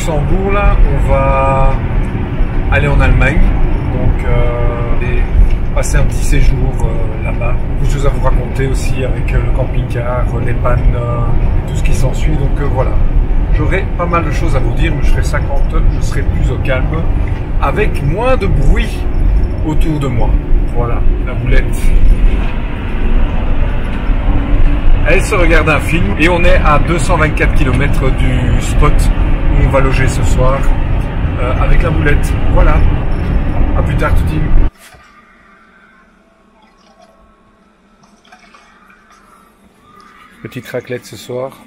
Luxembourg, là, on va aller en Allemagne. Donc, et passer un petit séjour là-bas. Beaucoup de choses à vous raconter aussi avec le camping-car, les pannes, tout ce qui s'ensuit. Donc voilà, j'aurai pas mal de choses à vous dire, mais je ferai ça quand je serai plus au calme, avec moins de bruit autour de moi. Voilà, la boulette. Elle se regarde un film et on est à 224 km du spot où on va loger ce soir avec la boulette. Voilà, à plus tard tout team. Petite raclette ce soir.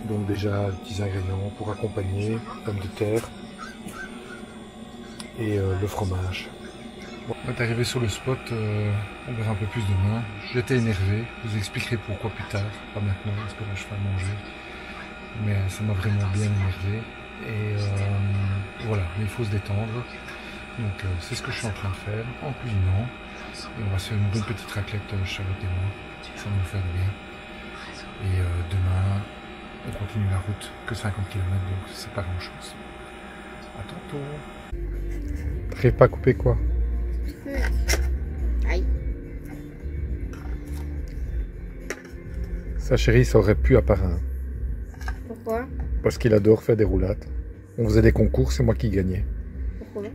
Donc déjà les petits ingrédients pour accompagner, pommes de terre et le fromage. Bon, on est arrivé sur le spot, on verra un peu plus demain. J'étais énervé, je vous expliquerai pourquoi plus tard, pas maintenant parce que là je fais à manger. Mais ça m'a vraiment bien énervé. Et voilà, mais il faut se détendre. Donc c'est ce que je suis en train de faire en cuisinant. Et on va se faire une bonne petite raclette, Charlotte et moi. Ça va nous faire bien. Et demain, on continue la route, que 50 km, donc c'est pas grand chose. À tantôt. T'arrives pas à couper quoi? Aïe. Sa chérie, ça aurait pu à part un. Pourquoi? Parce qu'il adore faire des roulades. On faisait des concours, c'est moi qui gagnais. Pourquoi?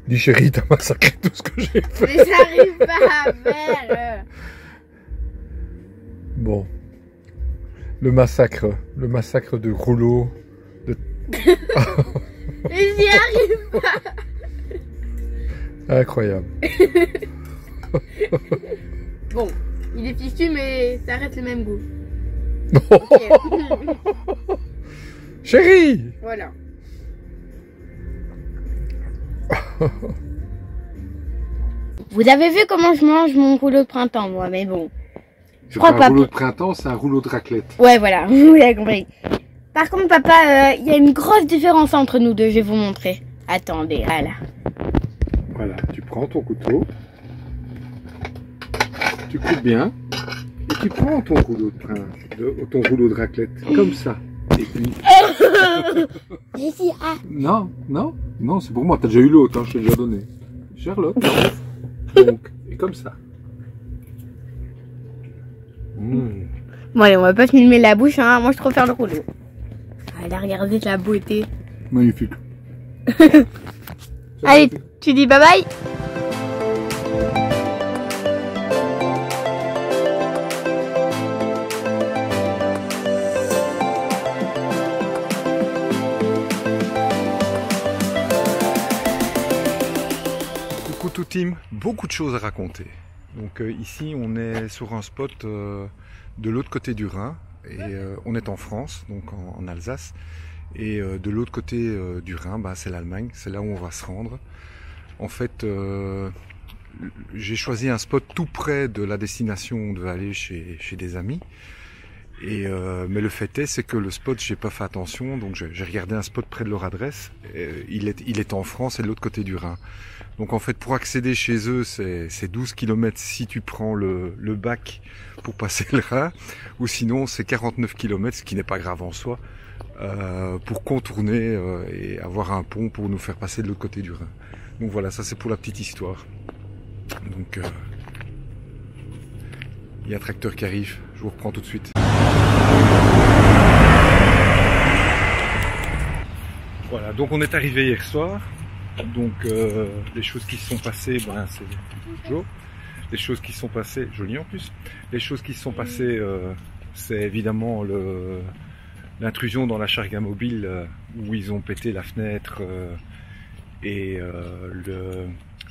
Dis chérie, t'as massacré tout ce que j'ai fait. Mais j'arrive pas à faire. Bon. Le massacre de rouleau. De... Mais j'y arrive pas. Incroyable. Bon, il est fichu, mais ça reste le même goût. Chérie! Voilà. Vous avez vu comment je mange mon rouleau de printemps, moi, mais bon. C'est pas un rouleau de printemps, c'est un rouleau de raclette. Ouais, voilà, vous avez compris. Par contre, papa, il y a une grosse différence entre nous deux, je vais vous montrer. Attendez, voilà. Voilà, tu prends ton couteau, tu coupes bien, et tu prends ton rouleau ton rouleau de raclette, comme ça. Et puis... J'ai dit, ah. Non, non, non, c'est pour moi, t'as déjà eu l'autre, hein, je t'ai déjà donné. Charlotte, donc, et comme ça. Mmh. Bon allez, on va pas filmer la bouche, hein. Moi je trouve faire le rouleau. Allez, regardez la beauté. Magnifique. Allez, tu dis bye bye. Coucou tout team, beaucoup de choses à raconter. Donc ici on est sur un spot de l'autre côté du Rhin et on est en France, donc en Alsace. Et de l'autre côté du Rhin, bah, c'est l'Allemagne, c'est là où on va se rendre. En fait, j'ai choisi un spot tout près de la destination où on devait aller chez des amis. Et, mais le fait est, c'est que le spot, j'ai pas fait attention, donc j'ai regardé un spot près de leur adresse. Et il est en France et de l'autre côté du Rhin. Donc en fait, pour accéder chez eux, c'est 12 km si tu prends le bac pour passer le Rhin, ou sinon c'est 49 km, ce qui n'est pas grave en soi, pour contourner et avoir un pont pour nous faire passer de l'autre côté du Rhin. Donc voilà, ça c'est pour la petite histoire. Donc il y a un tracteur qui arrive, je vous reprends tout de suite. Voilà, donc on est arrivé hier soir. Donc les choses qui se sont passées, ben, c'est Joe. Les choses qui se sont passées, joli en plus. Les choses qui se sont passées, c'est évidemment l'intrusion dans la Charga mobile où ils ont pété la fenêtre et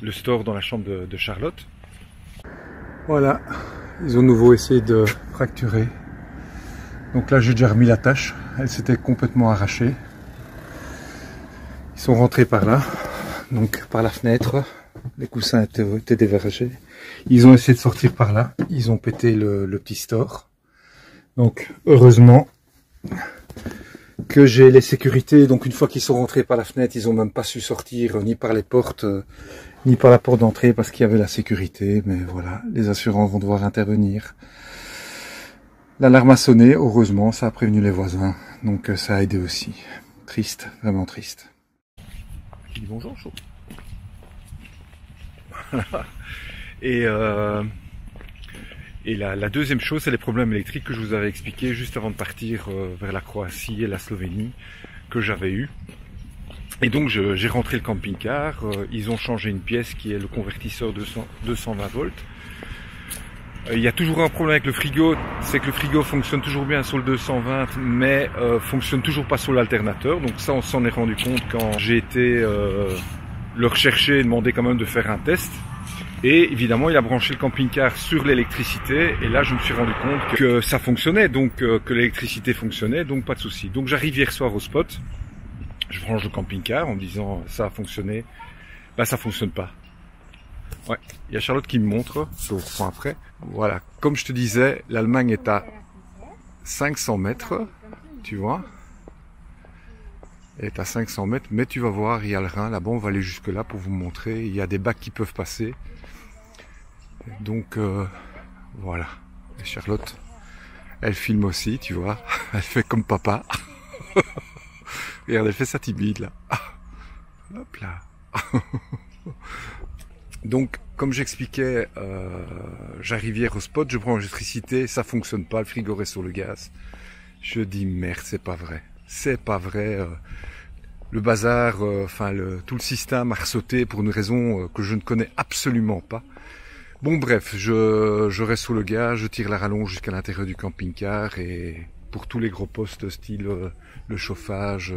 le store dans la chambre de Charlotte. Voilà, ils ont de nouveau essayé de fracturer. Donc là j'ai déjà remis la tâche, elle s'était complètement arrachée. Ils sont rentrés par là, donc par la fenêtre, les coussins étaient dévergés. Ils ont essayé de sortir par là, ils ont pété le petit store. Donc heureusement que j'ai les sécurités, donc une fois qu'ils sont rentrés par la fenêtre, ils n'ont même pas su sortir ni par les portes, ni par la porte d'entrée parce qu'il y avait la sécurité. Mais voilà, les assurances vont devoir intervenir. L'alarme a sonné, heureusement, ça a prévenu les voisins, donc ça a aidé aussi. Triste, vraiment triste. Je dis bonjour, chaud. Voilà. Et la deuxième chose, c'est les problèmes électriques que je vous avais expliqué juste avant de partir vers la Croatie et la Slovénie que j'avais eu. Et donc j'ai rentré le camping-car, ils ont changé une pièce qui est le convertisseur 220 volts. Il y a toujours un problème avec le frigo, c'est que le frigo fonctionne toujours bien sur le 220 mais fonctionne toujours pas sur l'alternateur. Donc ça on s'en est rendu compte quand j'ai été le rechercher et demander quand même de faire un test. Et évidemment il a branché le camping-car sur l'électricité et là je me suis rendu compte que ça fonctionnait, donc que l'électricité fonctionnait, donc pas de souci. Donc j'arrive hier soir au spot, je branche le camping-car en me disant ça a fonctionné, bah ça fonctionne pas. Ouais, il y a Charlotte qui me montre, je reprends après. Voilà, comme je te disais, l'Allemagne est à 500 mètres, tu vois. Elle est à 500 mètres, mais tu vas voir, il y a le Rhin, là-bas, on va aller jusque là pour vous montrer. Il y a des bacs qui peuvent passer. Donc, voilà. Et Charlotte, elle filme aussi, tu vois. Elle fait comme papa. Regarde, elle fait sa timide, là. Hop là. Donc, comme j'expliquais, j'arrive hier au spot, je prends l'électricité, ça fonctionne pas, le frigo reste sur le gaz. Je dis merde, c'est pas vrai. C'est pas vrai. Le bazar, tout le système a ressauté pour une raison que je ne connais absolument pas. Bon bref, je reste sous le gaz, je tire la rallonge jusqu'à l'intérieur du camping-car et pour tous les gros postes style le chauffage,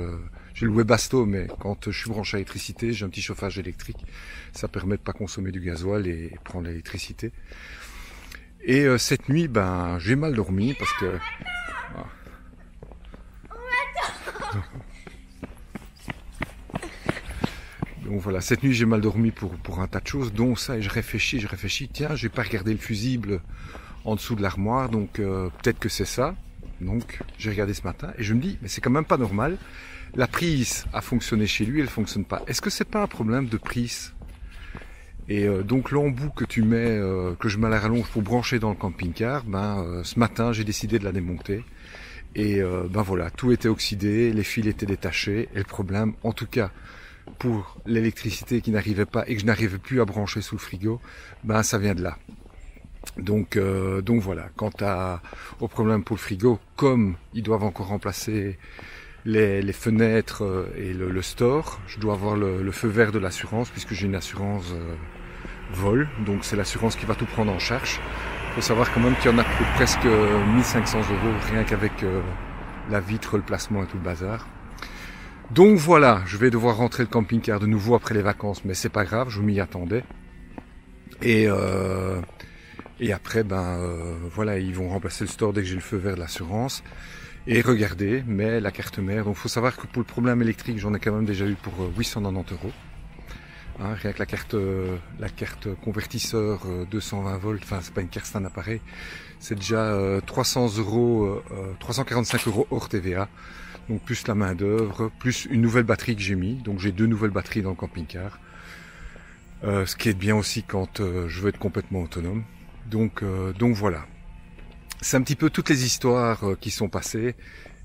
j'ai le Webasto mais quand je suis branché à l'électricité, j'ai un petit chauffage électrique. Ça permet de pas consommer du gasoil et prendre l'électricité. Et cette nuit, ben j'ai mal dormi parce que... Voilà. Donc voilà, cette nuit j'ai mal dormi pour un tas de choses, dont ça, et je réfléchis, tiens, j'ai pas regardé le fusible en dessous de l'armoire, donc peut-être que c'est ça. Donc j'ai regardé ce matin et je me dis, mais c'est quand même pas normal, la prise a fonctionné chez lui, elle fonctionne pas. Est-ce que c'est pas un problème de prise? Et donc l'embout que tu mets, que je mets à la rallonge pour brancher dans le camping-car, ce matin j'ai décidé de la démonter. Et ben voilà, tout était oxydé, les fils étaient détachés, et le problème, en tout cas pour l'électricité qui n'arrivait pas et que je n'arrivais plus à brancher sous le frigo, ben ça vient de là. Donc voilà, quant au problème pour le frigo, comme ils doivent encore remplacer les fenêtres et le store, je dois avoir le feu vert de l'assurance puisque j'ai une assurance vol, donc c'est l'assurance qui va tout prendre en charge. Il faut savoir quand même qu'il y en a pour presque 1500 € rien qu'avec la vitre, le placement et tout le bazar. Donc voilà, je vais devoir rentrer le camping-car de nouveau après les vacances, mais c'est pas grave, je m'y attendais. Et après, voilà, ils vont remplacer le store dès que j'ai le feu vert de l'assurance. Et regardez, mais la carte mère, donc faut savoir que pour le problème électrique, j'en ai quand même déjà eu pour 890 €. Hein, rien que la carte convertisseur 220 volts, enfin c'est pas une carte, c'est un appareil, c'est déjà 300 €, 345 € hors TVA. Donc plus la main d'œuvre, plus une nouvelle batterie que j'ai mis. Donc j'ai 2 nouvelles batteries dans le camping-car. Ce qui est bien aussi quand je veux être complètement autonome. Donc voilà. C'est un petit peu toutes les histoires qui sont passées.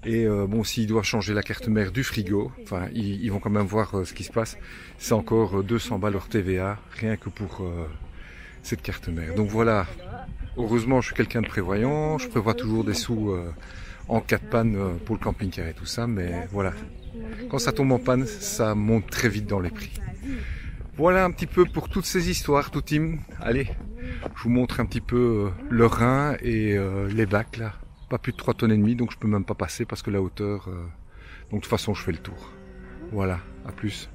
Et bon, s'il doit changer la carte mère du frigo, enfin ils vont quand même voir ce qui se passe. C'est encore 200 balles hors TVA, rien que pour cette carte mère. Donc voilà. Heureusement, je suis quelqu'un de prévoyant. Je prévois toujours des sous en cas de panne pour le camping-car et tout ça, mais voilà, quand ça tombe en panne, ça monte très vite dans les prix. Voilà un petit peu pour toutes ces histoires, tout team. Allez, je vous montre un petit peu le Rhin et les bacs là. Pas plus de 3,5 tonnes, donc je peux même pas passer parce que la hauteur... Donc de toute façon, je fais le tour. Voilà, à plus.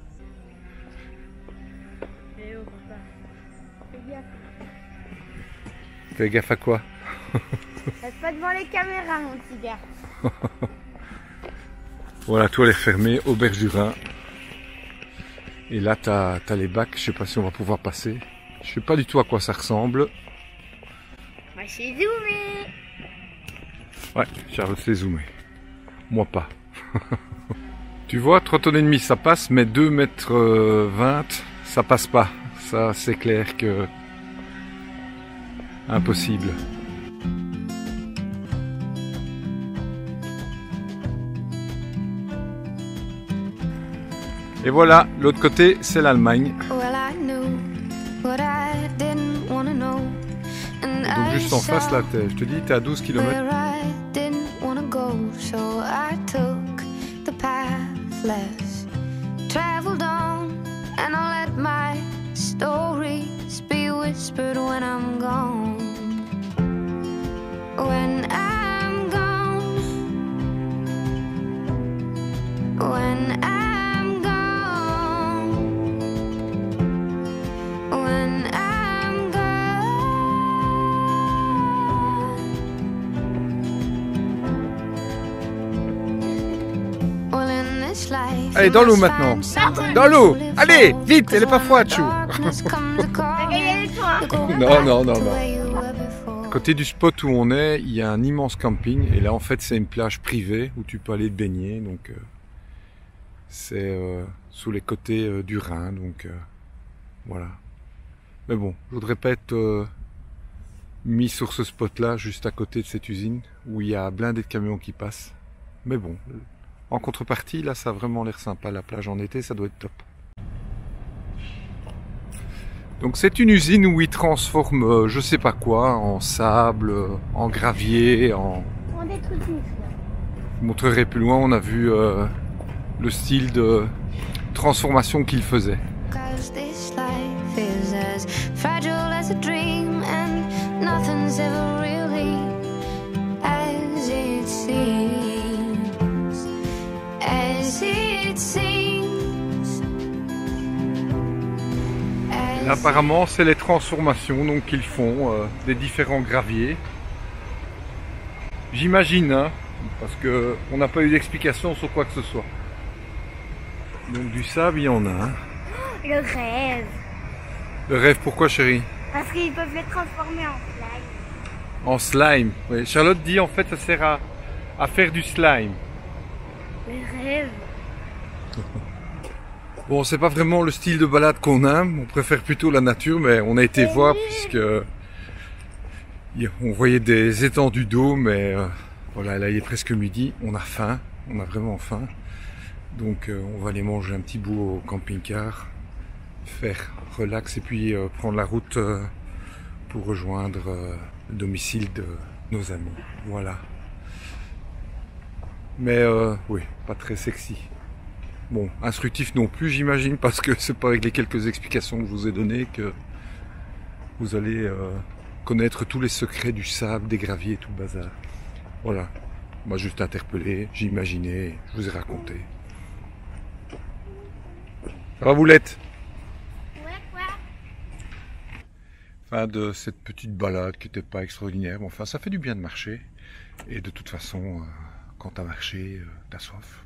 Fais gaffe à quoi? Reste pas devant les caméras, mon petit gars. Voilà, toilette fermée, auberge du Rhin. Et là, t'as les bacs. Je sais pas si on va pouvoir passer. Je sais pas du tout à quoi ça ressemble. Moi, je suis zoomé. Ouais, Charlotte s'est zoomé. Moi pas. Tu vois, 3,5 tonnes ça passe, mais 2,20 m, ça passe pas. Ça, c'est clair que... impossible. Et voilà, l'autre côté, c'est l'Allemagne. Donc juste en face, là, je te dis, t'es à 12 km. Allez, dans l'eau maintenant. Dans l'eau. Allez, vite, elle est pas froide, Chou. Non, non, non, non. À côté du spot où on est, il y a un immense camping. Et là, en fait, c'est une plage privée où tu peux aller te baigner. Donc, c'est sous les côtés du Rhin. Donc, voilà. Mais bon, je voudrais pas être mis sur ce spot-là, juste à côté de cette usine, où il y a blindé de camions qui passent. Mais bon, en contrepartie, là, ça a vraiment l'air sympa. La plage en été, ça doit être top. Donc c'est une usine où ils transforment je sais pas quoi, en sable, en gravier, en... Je vous montrerai plus loin, on a vu le style de transformation qu'ils faisaient. Là, apparemment, c'est les transformations donc qu'ils font des différents graviers. J'imagine, hein, parce que on n'a pas eu d'explication sur quoi que ce soit. Donc du sable, il y en a. Hein. Le rêve. Le rêve, pourquoi, chérie? Parce qu'ils peuvent les transformer en slime. En slime. Oui. Charlotte dit en fait, ça sert à faire du slime. Le rêve. Bon, c'est pas vraiment le style de balade qu'on aime, on préfère plutôt la nature, mais on a été voir puisque on voyait des étendues d'eau, mais voilà, là il est presque midi, on a faim, on a vraiment faim, donc on va aller manger un petit bout au camping-car, faire relax et puis prendre la route pour rejoindre le domicile de nos amis, voilà. Mais oui, pas très sexy. Bon, instructif non plus, j'imagine, parce que c'est pas avec les quelques explications que je vous ai données que vous allez connaître tous les secrets du sable, des graviers et tout le bazar. Voilà, on m'a juste interpellé, j'ai imaginé, je vous ai raconté. Ça va, Boulette? Ouais. Fin de cette petite balade qui n'était pas extraordinaire, mais enfin ça fait du bien de marcher. Et de toute façon, quand t'as marché, t'as soif.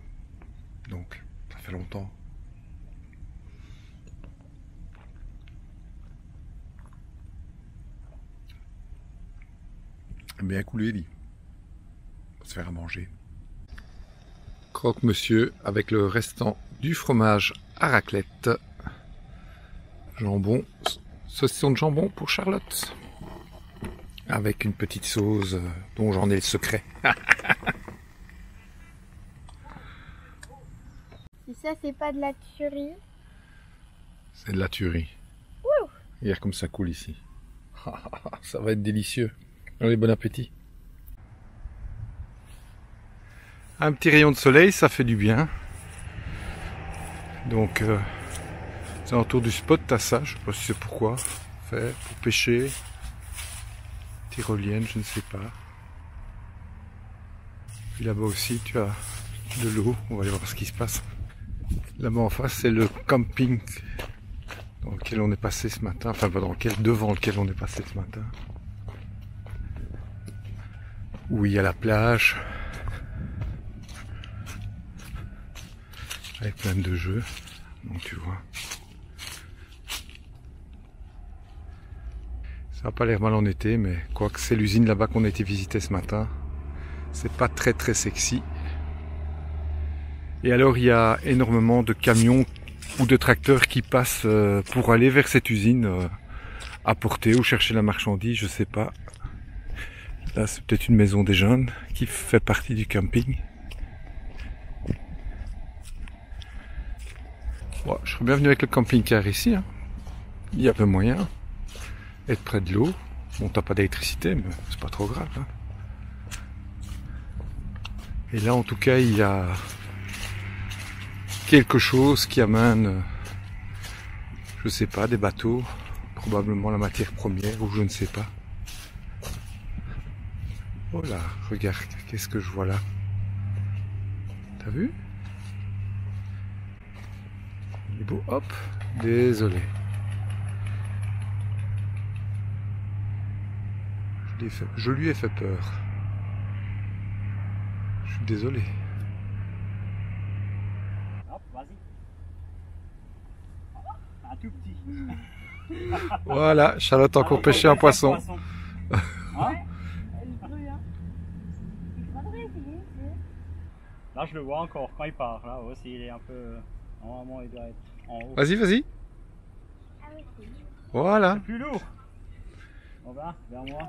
Donc... ça fait longtemps. Bien coulé, dit. On va se faire à manger. Croque-monsieur avec le restant du fromage à raclette. Jambon, saucisson de jambon pour Charlotte. Avec une petite sauce dont j'en ai le secret. Si ça, c'est pas de la tuerie. C'est de la tuerie. Regarde comme ça coule ici. Ça va être délicieux. Allez, bon appétit. Un petit rayon de soleil, ça fait du bien. Donc, c'est autour du spot, t'as ça. Je sais pas si c'est pourquoi. Faire pour pêcher. Tyrolienne, je ne sais pas. Puis là-bas aussi, tu as de l'eau. On va aller voir ce qui se passe. Là-bas en face, c'est le camping dans lequel on est passé ce matin, enfin pas dans lequel, devant lequel on est passé ce matin. Où il y a la plage, avec plein de jeux, donc tu vois. Ça n'a pas l'air mal en été, mais quoique c'est l'usine là-bas qu'on a été visiter ce matin, c'est pas très très sexy. Et alors il y a énormément de camions ou de tracteurs qui passent pour aller vers cette usine, apporter ou chercher la marchandise, je sais pas. Là c'est peut-être une maison des jeunes qui fait partie du camping. Bon, je serais bien venu avec le camping-car ici. Hein. Il y a peu moyen. Être près de l'eau. Bon, t'as pas d'électricité, mais c'est pas trop grave. Hein. Et là, en tout cas, il y a quelque chose qui amène, je sais pas, des bateaux, probablement la matière première, ou je ne sais pas. Oh là, regarde, qu'est-ce que je vois là? T'as vu? Il est beau, hop, désolé. Je lui ai fait peur. Je suis désolé. Hop, vas-y. Un tout petit. Voilà, Charlotte a encore pêché un poisson. Hein? Là, je le vois encore quand il part. Là aussi, il est un peu. Normalement, il doit être en haut. Vas-y, vas-y. Voilà. C'est plus lourd. On va, vers moi.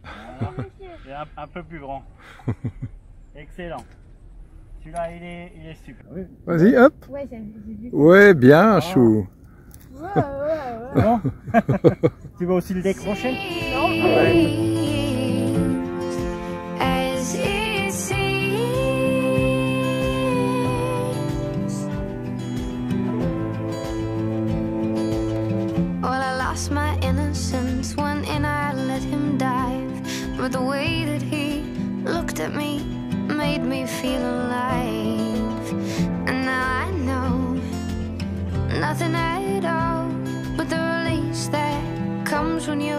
Voilà. Il est un peu plus grand. Excellent. Celui-là, il est super. Oui. Vas-y, hop. Ouais, j'ai vu. Ouais, bien, chou. Bon. Tu vas aussi le décrocher? Non. As it seems. Well, I lost my innocence when I let him dive, but the way that he looked at me made me feel alive. And now I know nothing at all but the release that comes when you